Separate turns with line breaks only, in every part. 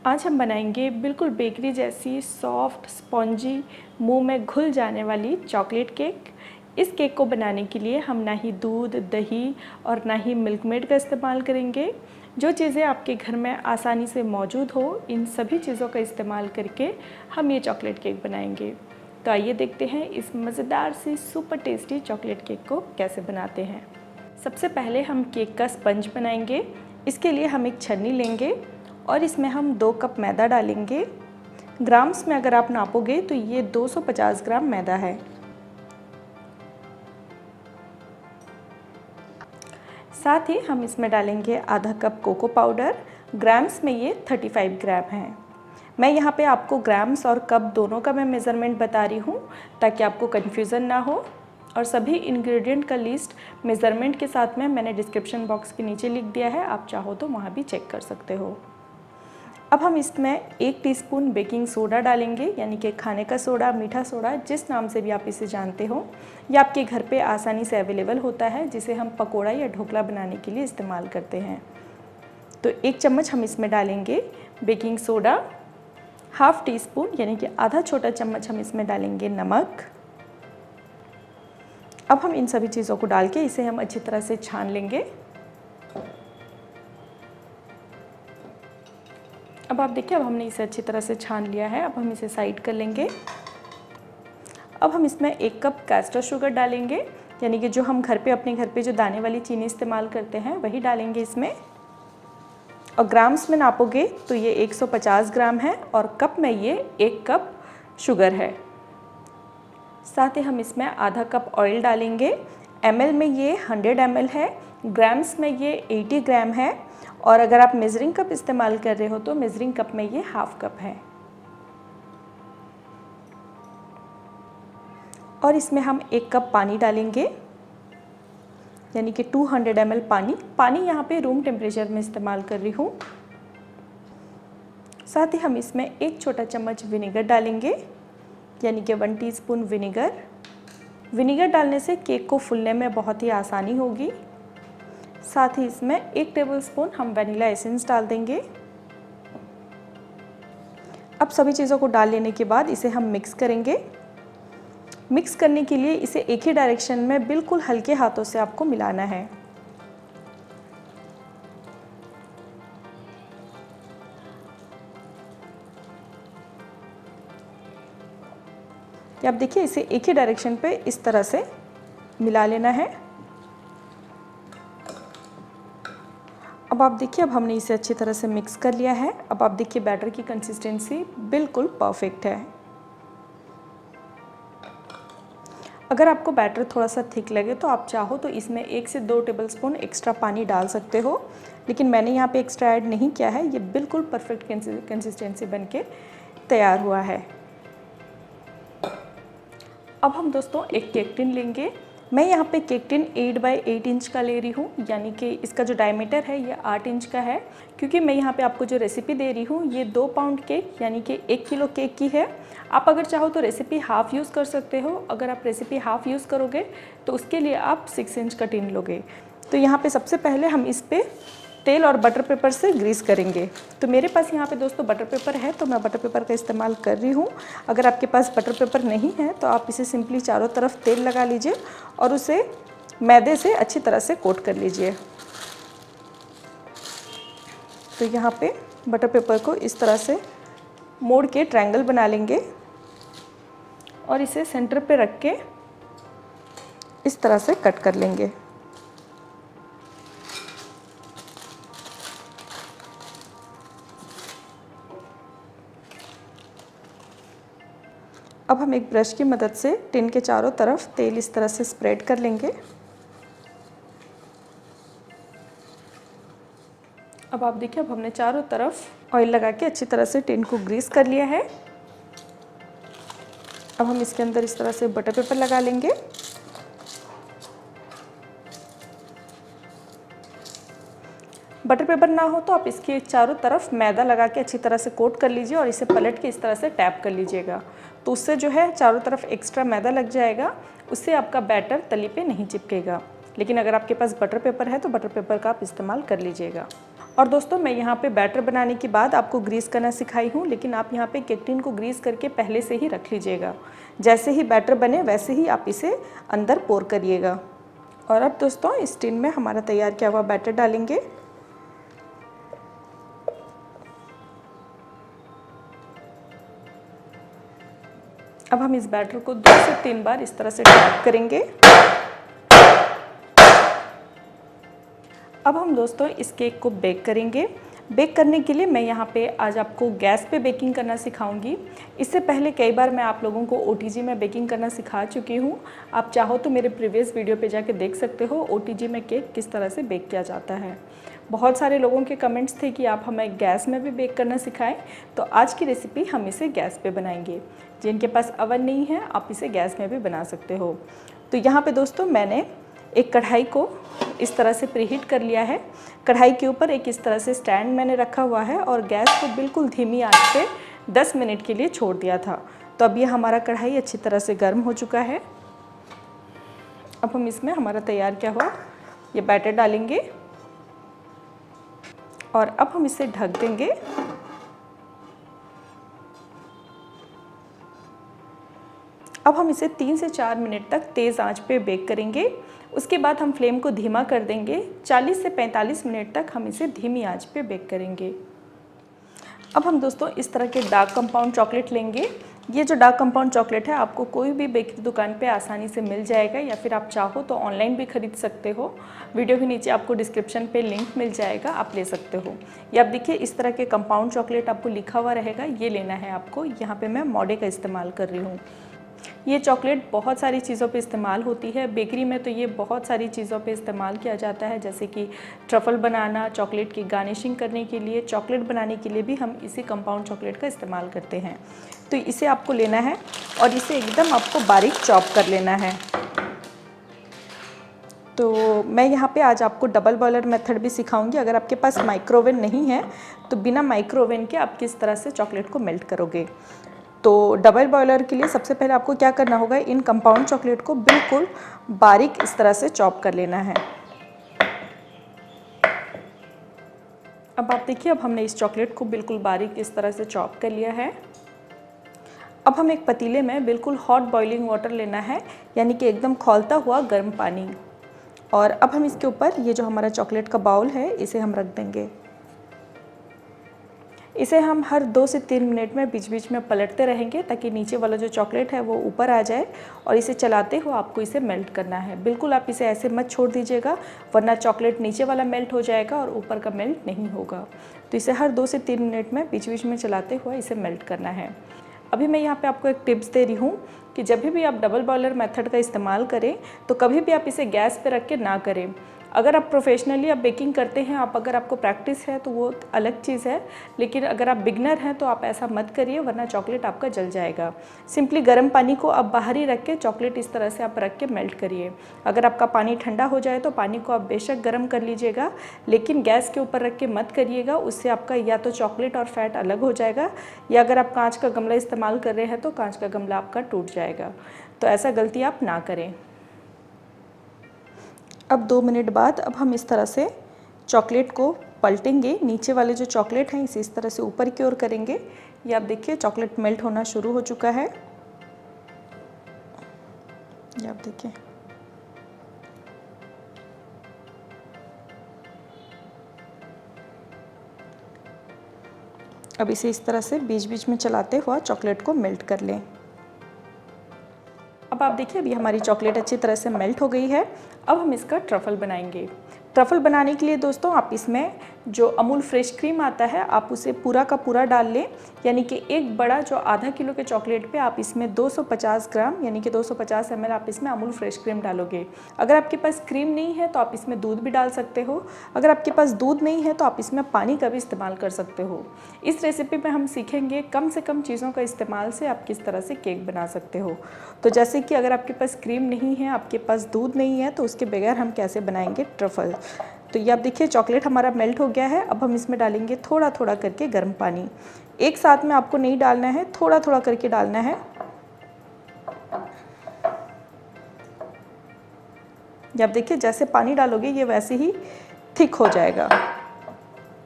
आज हम बनाएंगे बिल्कुल बेकरी जैसी सॉफ्ट स्पॉन्जी मुंह में घुल जाने वाली चॉकलेट केक। इस केक को बनाने के लिए हम ना ही दूध, दही और ना ही मिल्क मेड का इस्तेमाल करेंगे। जो चीज़ें आपके घर में आसानी से मौजूद हो, इन सभी चीज़ों का इस्तेमाल करके हम ये चॉकलेट केक बनाएंगे। तो आइए देखते हैं इस मज़ेदार सी सुपर टेस्टी चॉकलेट केक को कैसे बनाते हैं। सबसे पहले हम केक का स्पंज बनाएंगे। इसके लिए हम एक छन्नी लेंगे और इसमें हम 2 कप मैदा डालेंगे। ग्राम्स में अगर आप नापोगे तो ये 250 ग्राम मैदा है। साथ ही हम इसमें डालेंगे आधा कप कोको पाउडर। ग्राम्स में ये 35 ग्राम है। मैं यहाँ पे आपको ग्राम्स और कप दोनों का मैं मेज़रमेंट बता रही हूँ ताकि आपको कन्फ्यूज़न ना हो। और सभी इंग्रेडिएंट का लिस्ट मेज़रमेंट के साथ में मैंने डिस्क्रिप्शन बॉक्स के नीचे लिख दिया है, आप चाहो तो वहाँ भी चेक कर सकते हो। अब हम इसमें 1 टीस्पून बेकिंग सोडा डालेंगे, यानी कि खाने का सोडा, मीठा सोडा, जिस नाम से भी आप इसे जानते हो। ये आपके घर पे आसानी से अवेलेबल होता है, जिसे हम पकोड़ा या ढोकला बनाने के लिए इस्तेमाल करते हैं। तो 1 चम्मच हम इसमें डालेंगे baking soda. Half tea spoon यानी कि आधा छोटा चम्मच हम इसमें डालेंगे नमक। अब हम इन सभी चीज़ों को डाल के इसे हम अच्छी तरह से छान लेंगे। अब आप देखिए, अब हमने इसे अच्छी तरह से छान लिया है। अब हम इसे साइड कर लेंगे। अब हम इसमें 1 कप कैस्टर शुगर डालेंगे, यानी कि जो हम अपने घर पे जो दाने वाली चीनी इस्तेमाल करते हैं वही डालेंगे इसमें। और ग्राम्स में नापोगे तो ये 150 ग्राम है और कप में ये 1 कप शुगर है। साथ ही हम इसमें आधा कप ऑयल डालेंगे। ml में ये 100 ml है, ग्राम्स में ये 80 ग्राम है और अगर आप मेजरिंग कप इस्तेमाल कर रहे हो तो मेजरिंग कप में ये हाफ कप है। और इसमें हम 1 कप पानी डालेंगे, यानी कि 200 ml पानी यहाँ पे रूम टेम्परेचर में इस्तेमाल कर रही हूँ। साथ ही हम इसमें 1 छोटा चम्मच विनेगर डालेंगे, यानी कि 1 टीस्पून विनेगर डालने से केक को फूलने में बहुत ही आसानी होगी। साथ ही इसमें 1 टेबलस्पून हम वनीला एसेंस डाल देंगे। अब सभी चीज़ों को डाल लेने के बाद इसे हम मिक्स करेंगे। मिक्स करने के लिए इसे एक ही डायरेक्शन में बिल्कुल हल्के हाथों से आपको मिलाना है। आप देखिए, इसे एक ही डायरेक्शन पे इस तरह से मिला लेना है। अब आप देखिए, अब हमने इसे अच्छी तरह से मिक्स कर लिया है। अब आप देखिए, बैटर की कंसिस्टेंसी बिल्कुल परफेक्ट है। अगर आपको बैटर थोड़ा सा थिक लगे तो आप चाहो तो इसमें 1 से 2 टेबलस्पून एक्स्ट्रा पानी डाल सकते हो, लेकिन मैंने यहाँ पे एक्स्ट्रा ऐड नहीं किया है। ये बिल्कुल परफेक्ट कंसिस्टेंसी बनके तैयार हुआ है। अब हम दोस्तों एक केक टिन लेंगे। मैं यहाँ पे केक टिन 8 बाई 8 इंच का ले रही हूँ, यानी कि इसका जो डायमीटर है ये 8 इंच का है। क्योंकि मैं यहाँ पे आपको जो रेसिपी दे रही हूँ ये 2 पाउंड केक यानी कि 1 किलो केक की है। आप अगर चाहो तो रेसिपी हाफ़ यूज़ कर सकते हो। अगर आप रेसिपी हाफ़ यूज़ करोगे तो उसके लिए आप 6 इंच का टिन लोगे। तो यहाँ पे सबसे पहले हम इस पर तेल और बटर पेपर से ग्रीस करेंगे। तो मेरे पास यहाँ पे दोस्तों बटर पेपर है, तो मैं बटर पेपर का इस्तेमाल कर रही हूँ। अगर आपके पास बटर पेपर नहीं है तो आप इसे सिंपली चारों तरफ तेल लगा लीजिए और उसे मैदे से अच्छी तरह से कोट कर लीजिए। तो यहाँ पे बटर पेपर को इस तरह से मोड़ के ट्रायंगल बना लेंगे और इसे सेंटर पे रख के इस तरह से कट कर लेंगे। अब हम एक ब्रश की मदद से टिन के चारों तरफ तेल इस तरह से स्प्रेड कर लेंगे। अब आप देखिए, अब हमने चारों तरफ ऑयल लगा के अच्छी तरह से टिन को ग्रीस कर लिया है। अब हम इसके अंदर इस तरह से बटर पेपर लगा लेंगे। बटर पेपर ना हो तो आप इसके चारों तरफ मैदा लगा के अच्छी तरह से कोट कर लीजिए और इसे पलट के इस तरह से टैप कर लीजिएगा। तो उससे जो है चारों तरफ एक्स्ट्रा मैदा लग जाएगा, उससे आपका बैटर तली पे नहीं चिपकेगा। लेकिन अगर आपके पास बटर पेपर है तो बटर पेपर का आप इस्तेमाल कर लीजिएगा। और दोस्तों मैं यहाँ पे बैटर बनाने के बाद आपको ग्रीस करना सिखाई हूँ, लेकिन आप यहाँ पे केक टिन को ग्रीस करके पहले से ही रख लीजिएगा। जैसे ही बैटर बने वैसे ही आप इसे अंदर पोर करिएगा। और अब दोस्तों इस टिन में हमारा तैयार किया हुआ बैटर डालेंगे। अब हम इस बैटर को 2 से 3 बार इस तरह से टैप करेंगे। अब हम दोस्तों इस केक को बेक करेंगे। बेक करने के लिए मैं यहाँ पे आज आपको गैस पे बेकिंग करना सिखाऊंगी। इससे पहले कई बार मैं आप लोगों को OTG में बेकिंग करना सिखा चुकी हूँ। आप चाहो तो मेरे प्रीवियस वीडियो पे जाके देख सकते हो OTG में केक किस तरह से बेक किया जाता है। बहुत सारे लोगों के कमेंट्स थे कि आप हमें गैस में भी बेक करना सिखाएं, तो आज की रेसिपी हम इसे गैस पे बनाएंगे। जिनके पास अवन नहीं है आप इसे गैस में भी बना सकते हो। तो यहाँ पे दोस्तों मैंने एक कढ़ाई को इस तरह से प्रीहीट कर लिया है। कढ़ाई के ऊपर एक इस तरह से स्टैंड मैंने रखा हुआ है और गैस को बिल्कुल धीमी आंच पे 10 मिनट के लिए छोड़ दिया था। तो अब ये हमारा कढ़ाई अच्छी तरह से गर्म हो चुका है। अब हम इसमें हमारा तैयार किया हुआ ये बैटर डालेंगे और अब हम इसे ढक देंगे। अब हम इसे 3 से 4 मिनट तक तेज़ आंच पे बेक करेंगे। उसके बाद हम फ्लेम को धीमा कर देंगे। 40 से 45 मिनट तक हम इसे धीमी आंच पे बेक करेंगे। अब हम दोस्तों इस तरह के डार्क कंपाउंड चॉकलेट लेंगे। ये जो डार्क कंपाउंड चॉकलेट है आपको कोई भी बेकरी दुकान पे आसानी से मिल जाएगा, या फिर आप चाहो तो ऑनलाइन भी खरीद सकते हो। वीडियो के नीचे आपको डिस्क्रिप्शन पे लिंक मिल जाएगा, आप ले सकते हो। ये आप देखिए इस तरह के कंपाउंड चॉकलेट आपको लिखा हुआ रहेगा, ये लेना है आपको। यहाँ पे मैं मॉडे का इस्तेमाल कर रही हूँ। ये चॉकलेट बहुत सारी चीज़ों पे इस्तेमाल होती है। बेकरी में तो ये बहुत सारी चीज़ों पे इस्तेमाल किया जाता है, जैसे कि ट्रफल बनाना, चॉकलेट की गार्निशिंग करने के लिए, चॉकलेट बनाने के लिए भी हम इसी कंपाउंड चॉकलेट का इस्तेमाल करते हैं। तो इसे आपको लेना है और इसे एकदम आपको बारीक चॉप कर लेना है। तो मैं यहाँ पे आज आपको डबल बॉयलर मेथड भी सिखाऊंगी। अगर आपके पास माइक्रोवेव नहीं है तो बिना माइक्रोवेव के आप किस तरह से चॉकलेट को मेल्ट करोगे। तो डबल बॉयलर के लिए सबसे पहले आपको क्या करना होगा, इन कंपाउंड चॉकलेट को बिल्कुल बारीक इस तरह से चॉप कर लेना है। अब आप देखिए अब हमने इस चॉकलेट को बिल्कुल बारीक इस तरह से चॉप कर लिया है। अब हम एक पतीले में बिल्कुल हॉट बॉइलिंग वाटर लेना है, यानी कि एकदम खौलता हुआ गर्म पानी। और अब हम इसके ऊपर ये जो हमारा चॉकलेट का बाउल है इसे हम रख देंगे। इसे हम हर 2 से 3 मिनट में बीच बीच में पलटते रहेंगे ताकि नीचे वाला जो चॉकलेट है वो ऊपर आ जाए। और इसे चलाते हुए आपको इसे मेल्ट करना है। बिल्कुल आप इसे ऐसे मत छोड़ दीजिएगा, वरना चॉकलेट नीचे वाला मेल्ट हो जाएगा और ऊपर का मेल्ट नहीं होगा। तो इसे हर 2 से 3 मिनट में बीच बीच में चलाते हुए इसे मेल्ट करना है। अभी मैं यहाँ पे आपको एक टिप्स दे रही हूँ कि जब भी आप डबल बॉयलर मेथड का इस्तेमाल करें तो कभी भी आप इसे गैस पे रख के ना करें। अगर आप प्रोफेशनली आप बेकिंग करते हैं, अगर आपको प्रैक्टिस है तो वो अलग चीज़ है, लेकिन अगर आप बिगनर हैं तो आप ऐसा मत करिए, वरना चॉकलेट आपका जल जाएगा। सिंपली गर्म पानी को आप बाहर ही रख के चॉकलेट इस तरह से आप रख के मेल्ट करिए। अगर आपका पानी ठंडा हो जाए तो पानी को आप बेशक गर्म कर लीजिएगा, लेकिन गैस के ऊपर रख के मत करिएगा। उससे आपका या तो चॉकलेट और फैट अलग हो जाएगा, या अगर आप कांच का गमला इस्तेमाल कर रहे हैं तो कांच का गमला आपका टूट जाएगा। तो ऐसा गलती आप ना करें। अब 2 मिनट बाद अब हम इस तरह से चॉकलेट को पलटेंगे। नीचे वाले जो चॉकलेट हैं इसे इस तरह से ऊपर की ओर करेंगे। ये आप देखिए चॉकलेट मेल्ट होना शुरू हो चुका है। ये आप देखिए। अब इसे इस तरह से बीच बीच में चलाते हुआ चॉकलेट को मेल्ट कर लें। अब आप देखिए अभी हमारी चॉकलेट अच्छी तरह से मेल्ट हो गई है। अब हम इसका ट्रफल बनाएंगे। ट्रफल बनाने के लिए दोस्तों आप इसमें जो अमूल फ्रेश क्रीम आता है आप उसे पूरा का पूरा डाल लें, यानी कि एक बड़ा जो आधा किलो के चॉकलेट पे आप इसमें 250 ग्राम यानी कि 250 ml आप इसमें अमूल फ्रेश क्रीम डालोगे। अगर आपके पास क्रीम नहीं है तो आप इसमें दूध भी डाल सकते हो। अगर आपके पास दूध नहीं है तो आप इसमें पानी का भी इस्तेमाल कर सकते हो। इस रेसिपी में हम सीखेंगे कम से कम चीज़ों का इस्तेमाल से आप किस तरह से केक बना सकते हो। तो जैसे कि अगर आपके पास क्रीम नहीं है, आपके पास दूध नहीं है, तो उसके बगैर हम कैसे बनाएंगे ट्रफल। तो ये आप देखिए चॉकलेट हमारा मेल्ट हो गया है। अब हम इसमें डालेंगे थोड़ा थोड़ा करके गर्म पानी। एक साथ में आपको नहीं डालना है, थोड़ा थोड़ा करके डालना है। ये आप देखिए जैसे पानी डालोगे ये वैसे ही थिक हो जाएगा।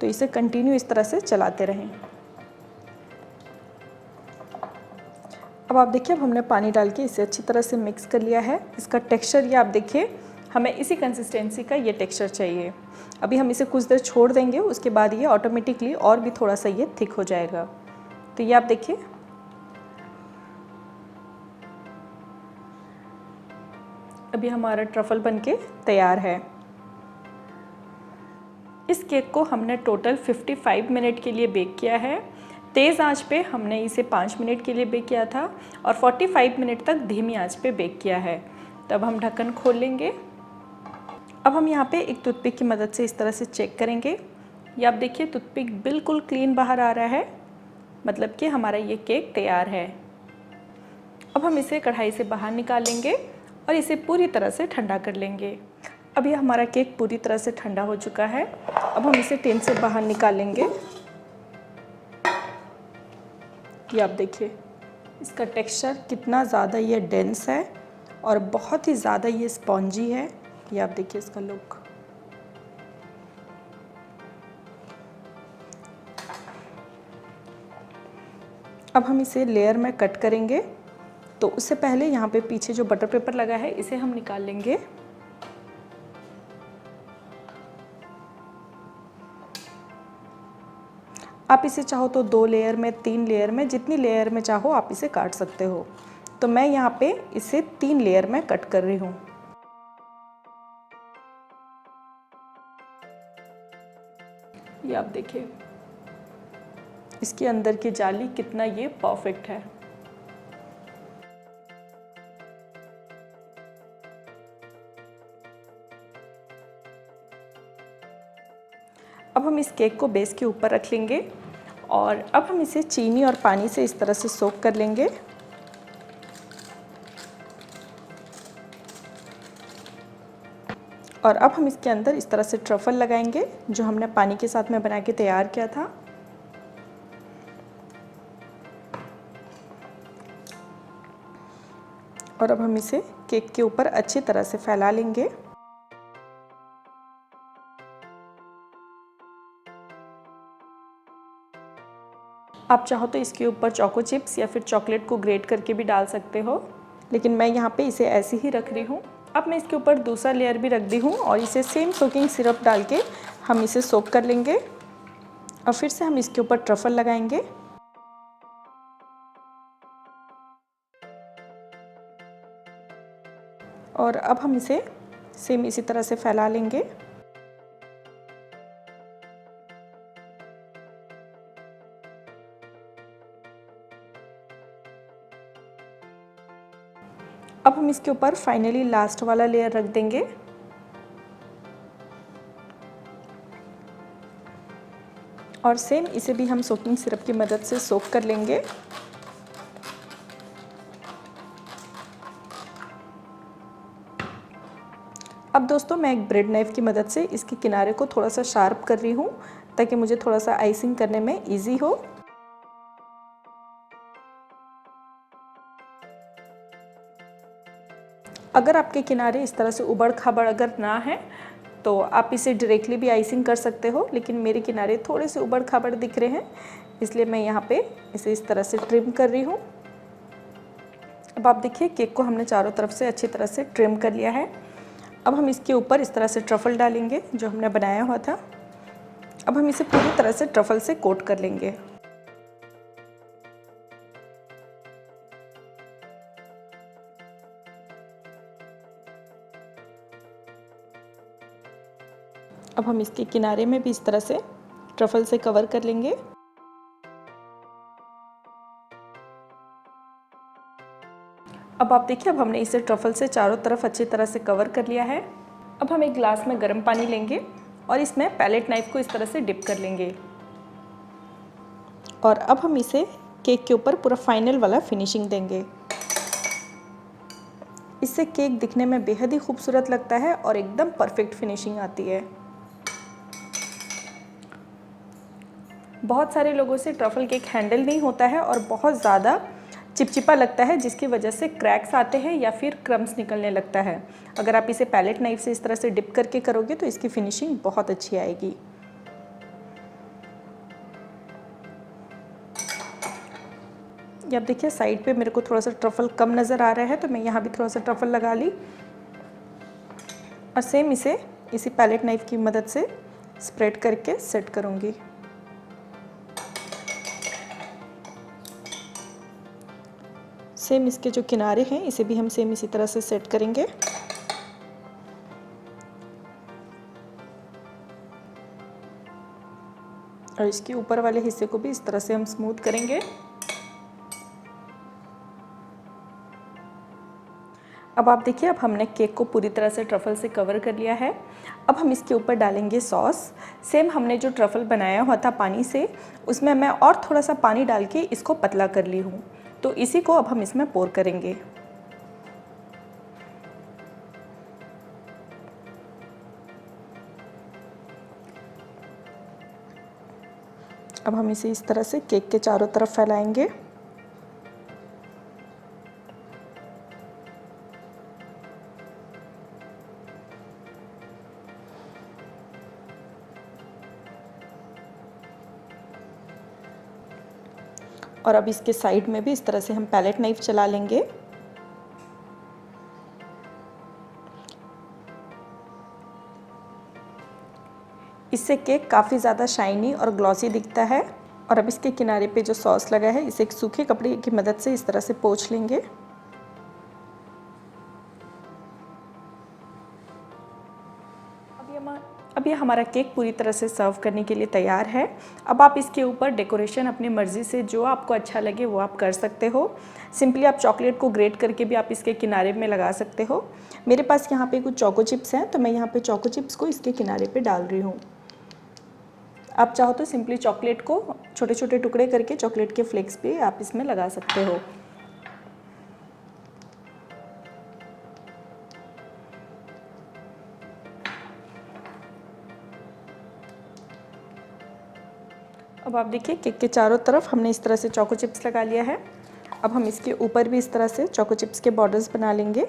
तो इसे कंटिन्यू इस तरह से चलाते रहें। अब आप देखिए, अब हमने पानी डाल के इसे अच्छी तरह से मिक्स कर लिया है। इसका टेक्सचर ये आप देखिए, हमें इसी कंसिस्टेंसी का ये टेक्सचर चाहिए। अभी हम इसे कुछ देर छोड़ देंगे, उसके बाद ये ऑटोमेटिकली और भी थोड़ा सा ये थिक हो जाएगा। तो ये आप देखिए, अभी हमारा ट्रफल बनके तैयार है। इस केक को हमने टोटल 55 मिनट के लिए बेक किया है। तेज़ आंच पे हमने इसे 5 मिनट के लिए बेक किया था और 45 मिनट तक धीमी आंच पे बेक किया है। तब हम ढक्कन खोल लेंगे। अब हम यहाँ पे एक टूथपिक की मदद से इस तरह से चेक करेंगे। ये आप देखिए, टूथपिक बिल्कुल क्लीन बाहर आ रहा है, मतलब कि हमारा ये केक तैयार है। अब हम इसे कढ़ाई से बाहर निकाल लेंगे और इसे पूरी तरह से ठंडा कर लेंगे। अब ये हमारा केक पूरी तरह से ठंडा हो चुका है। अब हम इसे टिन से बाहर निकालेंगे। ये आप देखिए, इसका टेक्सचर कितना ज़्यादा ये डेंस है और बहुत ही ज़्यादा ये स्पॉन्जी है। ये आप देखिए इसका लुक। अब हम इसे लेयर में कट करेंगे, तो उससे पहले यहाँ पे पीछे जो बटर पेपर लगा है इसे हम निकाल लेंगे। आप इसे चाहो तो 2 लेयर में, 3 लेयर में, जितनी लेयर में चाहो आप इसे काट सकते हो। तो मैं यहाँ पे इसे 3 लेयर में कट कर रही हूँ। ये आप देखिए, इसके अंदर की जाली कितना ये परफेक्ट है। अब हम इस केक को बेस के ऊपर रख लेंगे और अब हम इसे चीनी और पानी से इस तरह से सोक कर लेंगे। और अब हम इसके अंदर इस तरह से ट्रफल लगाएंगे, जो हमने पानी के साथ में बना के तैयार किया था। और अब हम इसे केक के ऊपर अच्छी तरह से फैला लेंगे। आप चाहो तो इसके ऊपर चोको चिप्स या फिर चॉकलेट को ग्रेट करके भी डाल सकते हो, लेकिन मैं यहाँ पे इसे ऐसे ही रख रही हूँ। अब मैं इसके ऊपर दूसरा लेयर भी रख दी हूँ और इसे सेम सोकिंग सिरप डाल के हम इसे सोक कर लेंगे और फिर से हम इसके ऊपर ट्रफल लगाएंगे। और अब हम इसे सेम इसी तरह से फैला लेंगे। अब हम इसके ऊपर फाइनली लास्ट वाला लेयर रख देंगे। और सेम इसे भी हम सोकिंग सिरप की मदद से सोक कर लेंगे। अब दोस्तों, मैं एक ब्रेड नाइफ की मदद से इसके किनारे को थोड़ा सा शार्प कर रही हूँ, ताकि मुझे थोड़ा सा आइसिंग करने में इजी हो। अगर आपके किनारे इस तरह से उबड़ खाबड़ अगर ना है तो आप इसे डायरेक्टली भी आइसिंग कर सकते हो, लेकिन मेरे किनारे थोड़े से उबड़ खाबड़ दिख रहे हैं, इसलिए मैं यहाँ पे इसे इस तरह से ट्रिम कर रही हूँ। अब आप देखिए, केक को हमने चारों तरफ से अच्छी तरह से ट्रिम कर लिया है। अब हम इसके ऊपर इस तरह से ट्रफल डालेंगे जो हमने बनाया हुआ था। अब हम इसे पूरी तरह से ट्रफल से कोट कर लेंगे। अब हम इसके किनारे में भी इस तरह से ट्रफल से कवर कर लेंगे। अब आप देखिए, अब हमने इसे ट्रफल से चारों तरफ अच्छी तरह से कवर कर लिया है। अब हम एक ग्लास में गर्म पानी लेंगे और इसमें पैलेट नाइफ को इस तरह से डिप कर लेंगे। और अब हम इसे केक के ऊपर पूरा फाइनल वाला फिनिशिंग देंगे। इससे केक दिखने में बेहद ही खूबसूरत लगता है और एकदम परफेक्ट फिनिशिंग आती है। बहुत सारे लोगों से ट्रफल केक हैंडल नहीं होता है और बहुत ज़्यादा चिपचिपा लगता है, जिसकी वजह से क्रैक्स आते हैं या फिर क्रम्स निकलने लगता है। अगर आप इसे पैलेट नाइफ से इस तरह से डिप करके करोगे तो इसकी फिनिशिंग बहुत अच्छी आएगी। ये आप देखिए साइड पे मेरे को थोड़ा सा ट्रफल कम नज़र आ रहा है, तो मैं यहाँ भी थोड़ा सा ट्रफल लगा ली और सेम इसे इसी पैलेट नाइफ की मदद से स्प्रेड करके सेट करूँगी। सेम इसके जो किनारे हैं इसे भी हम सेम इसी तरह से सेट करेंगे। और इसके ऊपर वाले हिस्से को भी इस तरह से हम स्मूथ करेंगे। अब आप देखिए, अब हमने केक को पूरी तरह से ट्रफल से कवर कर लिया है। अब हम इसके ऊपर डालेंगे सॉस। सेम हमने जो ट्रफल बनाया हुआ था पानी से, उसमें मैं और थोड़ा सा पानी डाल के इसको पतला कर ली हूँ, तो इसी को अब हम इसमें पोर करेंगे। अब हम इसे इस तरह से केक के चारों तरफ फैलाएंगे। और अब इसके साइड में भी इस तरह से हम पैलेट नाइफ चला लेंगे। इससे केक काफ़ी ज़्यादा शाइनी और ग्लॉसी दिखता है। और अब इसके किनारे पे जो सॉस लगा है, इसे एक सूखे कपड़े की मदद से इस तरह से पोंछ लेंगे। अब ये हमारा केक पूरी तरह से सर्व करने के लिए तैयार है। अब आप इसके ऊपर डेकोरेशन अपनी मर्ज़ी से जो आपको अच्छा लगे वो आप कर सकते हो। सिंपली आप चॉकलेट को ग्रेट करके भी आप इसके किनारे में लगा सकते हो। मेरे पास यहाँ पे कुछ चोको चिप्स हैं, तो मैं यहाँ पे चोको चिप्स को इसके किनारे पे डाल रही हूँ। आप चाहो तो सिंपली चॉकलेट को छोटे छोटे टुकड़े करके चॉकलेट के फ्लेक्स भी आप इसमें लगा सकते हो। अब आप देखिए, केक के चारों तरफ हमने इस तरह से चोको चिप्स लगा लिया है। अब हम इसके ऊपर भी इस तरह से चोको चिप्स के बॉर्डर्स बना लेंगे।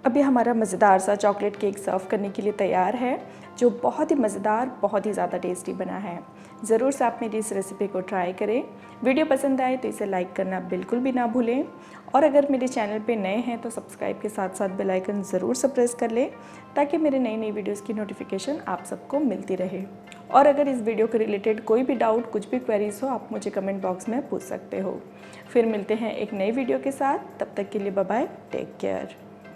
अभी हमारा मज़ेदार सा चॉकलेट केक सर्व करने के लिए तैयार है, जो बहुत ही मज़ेदार, बहुत ही ज़्यादा टेस्टी बना है। ज़रूर से आप मेरी इस रेसिपी को ट्राई करें। वीडियो पसंद आए तो इसे लाइक करना बिल्कुल भी ना भूलें। और अगर मेरे चैनल पे नए हैं तो सब्सक्राइब के साथ साथ बेल आइकन ज़रूर से प्रेस कर लें, ताकि मेरे नई नई वीडियोज़ की नोटिफिकेशन आप सबको मिलती रहे। और अगर इस वीडियो के रिलेटेड कोई भी डाउट, कुछ भी क्वेरीज हो, आप मुझे कमेंट बॉक्स में पूछ सकते हो। फिर मिलते हैं एक नई वीडियो के साथ, तब तक के लिए बाय बाय, टेक केयर।